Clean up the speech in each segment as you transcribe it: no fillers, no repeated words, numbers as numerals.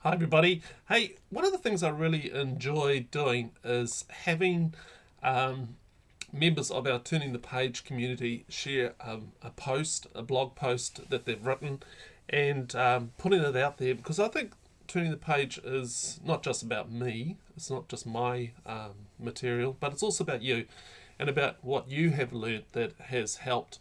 Hi, everybody. Hey, one of the things I really enjoy doing is having um, members of our Turning the Page community share a blog post that they've written, and putting it out there because I think Turning the Page is not just about me, it's not just my material, but it's also about you and about what you have learned that has helped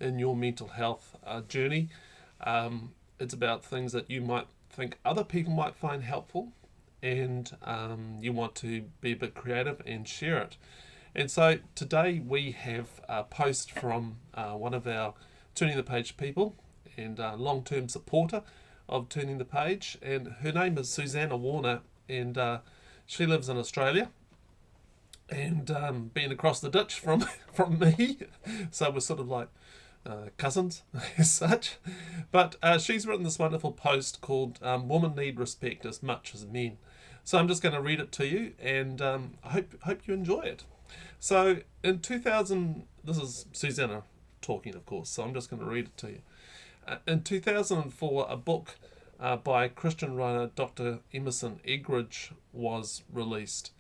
in your mental health journey. It's about things that you might think other people might find helpful, and you want to be a bit creative and share it. And so today we have a post from one of our Turning the Page people and long term supporter of Turning the Page. And her name is Susanna Warner, and she lives in Australia and being across the ditch from, from me. So we're sort of like cousins as such. But she's written this wonderful post called Women Need Respect as Much as Men. So I'm just going to read it to you, and I hope you enjoy it. So in 2000, this is Susanna talking, of course, so I'm just going to read it to you. In 2004, a book by Christian writer Dr. Emerson Eggerich was released.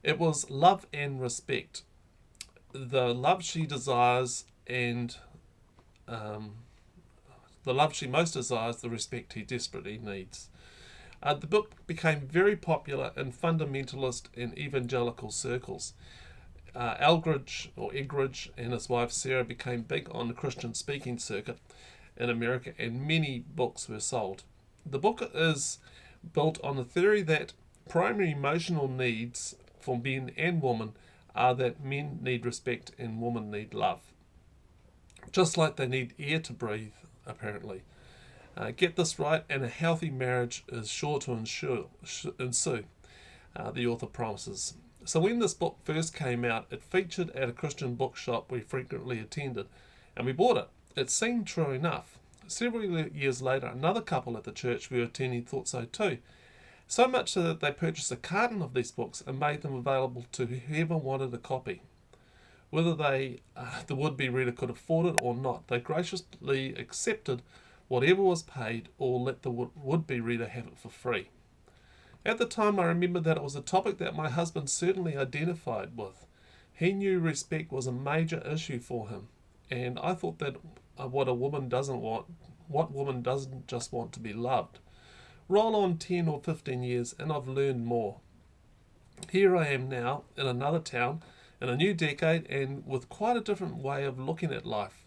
It was Love and Respect. The love she desires and um, the love she most desires, the respect he desperately needs. The book became very popular in fundamentalist and evangelical circles. Eggerich and his wife Sarah became big on the Christian speaking circuit in America, and many books were sold. The book is built on the theory that primary emotional needs for men and women are that men need respect and women need love. Just like they need air to breathe, apparently. Get this right, and a healthy marriage is sure to ensue, the author promises. So when this book first came out, it featured at a Christian bookshop we frequently attended, and we bought it. It seemed true enough. Several years later, another couple at the church we were attending thought so too. So much so that they purchased a carton of these books and made them available to whoever wanted a copy. Whether the would-be reader could afford it or not, they graciously accepted whatever was paid or let the would-be reader have it for free. At the time, I remember that it was a topic that my husband certainly identified with. He knew respect was a major issue for him, and I thought that what woman doesn't just want to be loved. Roll on 10 or 15 years, and I've learned more. Here I am now in another town, in a new decade, and with quite a different way of looking at life.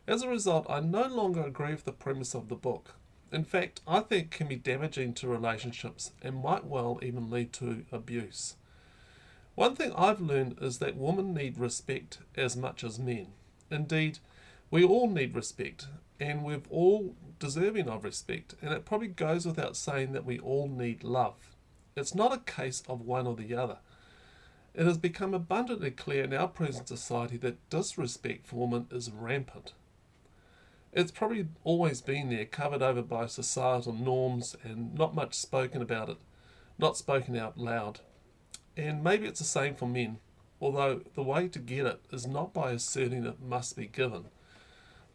As a result, I no longer agree with the premise of the book. In fact, I think it can be damaging to relationships and might well even lead to abuse. One thing I've learned is that women need respect as much as men. Indeed, we all need respect, and we're all deserving of respect, and it probably goes without saying that we all need love. It's not a case of one or the other. It has become abundantly clear in our present society that disrespect for women is rampant. It's probably always been there, covered over by societal norms and not much spoken about it, not spoken out loud. And maybe it's the same for men, although the way to get it is not by asserting it must be given.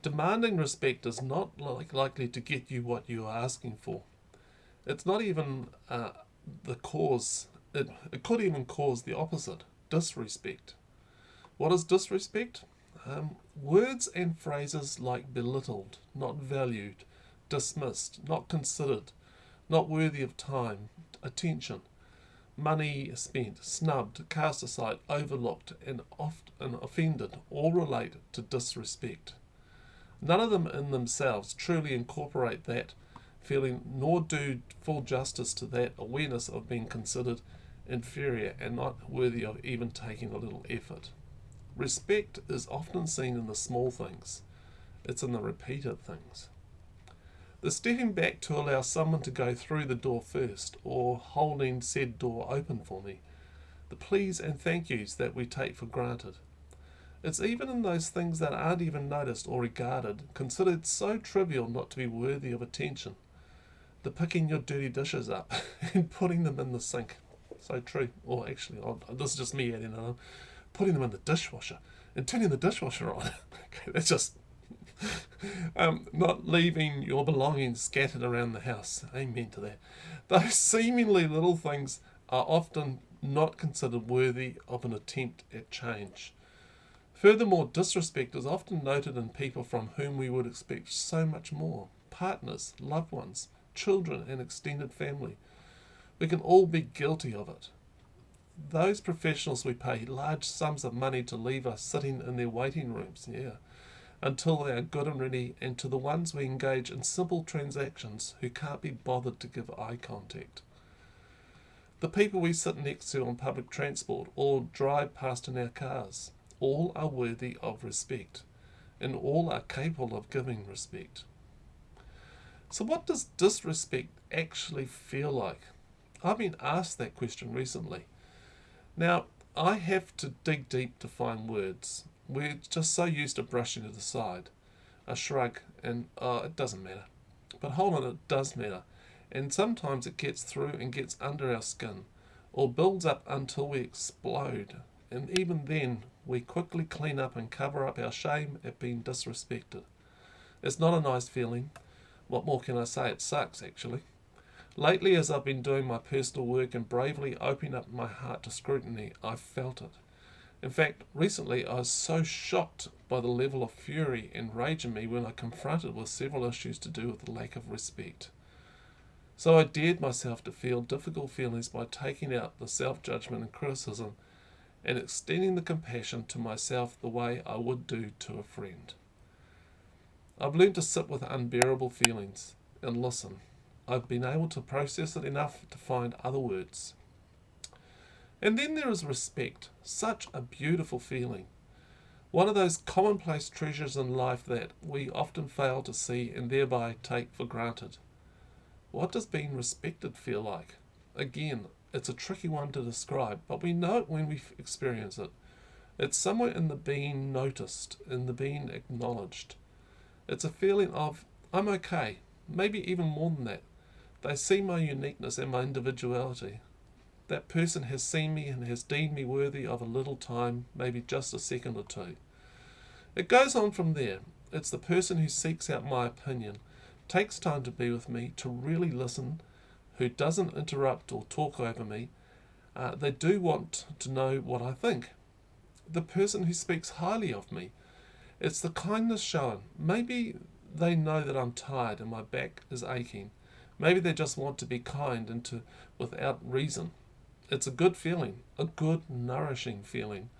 Demanding respect is not likely to get you what you are asking for. It's not even the cause. It could even cause the opposite, disrespect. What is disrespect? Words and phrases like belittled, not valued, dismissed, not considered, not worthy of time, attention, money spent, snubbed, cast aside, overlooked, and often offended all relate to disrespect. None of them in themselves truly incorporate that feeling, nor do full justice to that awareness of being considered inferior and not worthy of even taking a little effort. Respect is often seen in the small things. It's in the repeated things. The stepping back to allow someone to go through the door first, or holding said door open for me. The please and thank yous that we take for granted. It's even in those things that aren't even noticed or regarded, considered so trivial not to be worthy of attention. The picking your dirty dishes up and putting them in the sink. So true. Or actually, this is just me adding it on. Putting them in the dishwasher and turning the dishwasher on. Okay, that's just Not leaving your belongings scattered around the house. Amen to that. Those seemingly little things are often not considered worthy of an attempt at change. Furthermore, disrespect is often noted in people from whom we would expect so much more: partners, loved ones, children, and extended family. We can all be guilty of it. Those professionals we pay large sums of money to leave us sitting in their waiting rooms, until they are good and ready, and to the ones we engage in simple transactions who can't be bothered to give eye contact. The people we sit next to on public transport or drive past in our cars, all are worthy of respect, and all are capable of giving respect. So what does disrespect actually feel like? I've been asked that question recently. Now, I have to dig deep to find words. We're just so used to brushing it aside, a shrug, and it doesn't matter. But hold on, it does matter. And sometimes it gets through and gets under our skin, or builds up until we explode. And even then, we quickly clean up and cover up our shame at being disrespected. It's not a nice feeling. What more can I say? It sucks, actually. Lately, as I've been doing my personal work and bravely opening up my heart to scrutiny, I've felt it. In fact, recently I was so shocked by the level of fury and rage in me when I confronted with several issues to do with the lack of respect. So I dared myself to feel difficult feelings by taking out the self-judgment and criticism and extending the compassion to myself the way I would do to a friend. I've learned to sit with unbearable feelings and listen. I've been able to process it enough to find other words. And then there is respect, such a beautiful feeling. One of those commonplace treasures in life that we often fail to see and thereby take for granted. What does being respected feel like? Again, it's a tricky one to describe, but we know it when we experience it. It's somewhere in the being noticed, in the being acknowledged. It's a feeling of, I'm okay, maybe even more than that. They see my uniqueness and my individuality. That person has seen me and has deemed me worthy of a little time, maybe just a second or two. It goes on from there. It's the person who seeks out my opinion, takes time to be with me, to really listen, who doesn't interrupt or talk over me. They do want to know what I think. The person who speaks highly of me. It's the kindness shown. Maybe they know that I'm tired and my back is aching. Maybe they just want to be kind and without reason. It's a good feeling, a good, nourishing feeling.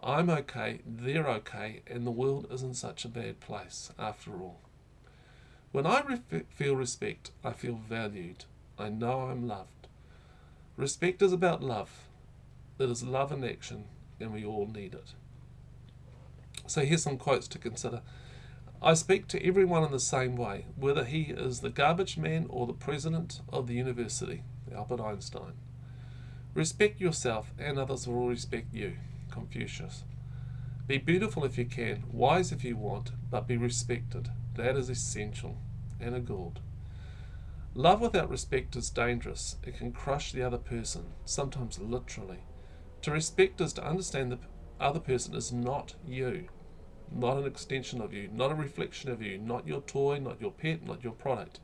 I'm okay, they're okay, and the world isn't such a bad place after all. When I feel respect, I feel valued. I know I'm loved. Respect is about love. It is love in action, and we all need it. So here's some quotes to consider. I speak to everyone in the same way, whether he is the garbage man or the president of the university, Albert Einstein. Respect yourself and others will respect you, Confucius. Be beautiful if you can, wise if you want, but be respected. That is essential. Anna Gould. Love without respect is dangerous. It can crush the other person, sometimes literally. To respect is to understand the other person is not you. Not an extension of you, not a reflection of you, not your toy, not your pet, not your product.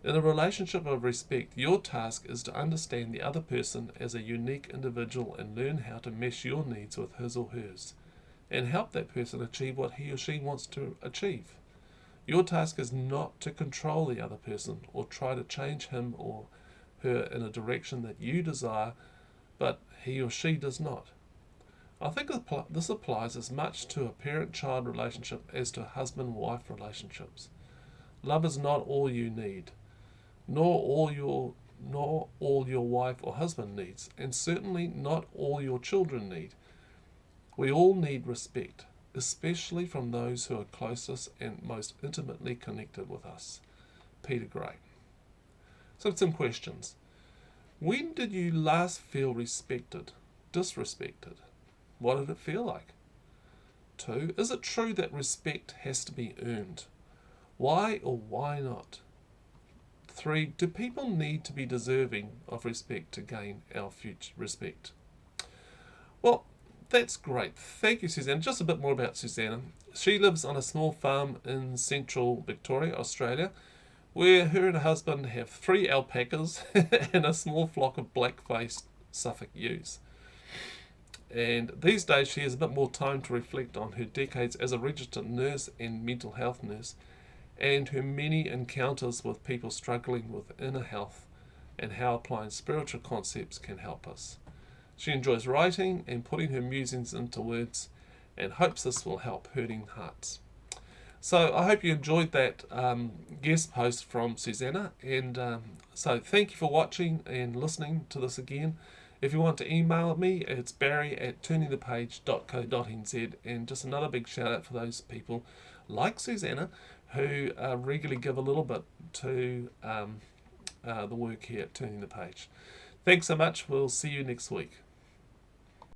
In a relationship of respect, your task is to understand the other person as a unique individual and learn how to mesh your needs with his or hers, and help that person achieve what he or she wants to achieve. Your task is not to control the other person or try to change him or her in a direction that you desire, but he or she does not. I think this applies as much to a parent-child relationship as to husband-wife relationships. Love is not all you need, nor all your wife or husband needs, and certainly not all your children need. We all need respect, especially from those who are closest and most intimately connected with us. Peter Gray. So some questions. When did you last feel respected, disrespected? What did it feel like? 2. Is it true that respect has to be earned? Why or why not? 3. Do people need to be deserving of respect to gain our future respect? Well, That's great. Thank you, Susanna. Just a bit more about Susanna. She lives on a small farm in central Victoria, Australia, where her and her husband have 3 alpacas and a small flock of black-faced Suffolk ewes. And these days she has a bit more time to reflect on her decades as a registered nurse and mental health nurse, and her many encounters with people struggling with inner health and how applying spiritual concepts can help us. She enjoys writing and putting her musings into words and hopes this will help hurting hearts. So I hope you enjoyed that guest post from Susanna, and so thank you for watching and listening to this again. If you want to email me, it's barry@turningthepage.co.nz, and just another big shout out for those people like Susanna who regularly give a little bit to the work here at Turning the Page. Thanks so much. We'll see you next week.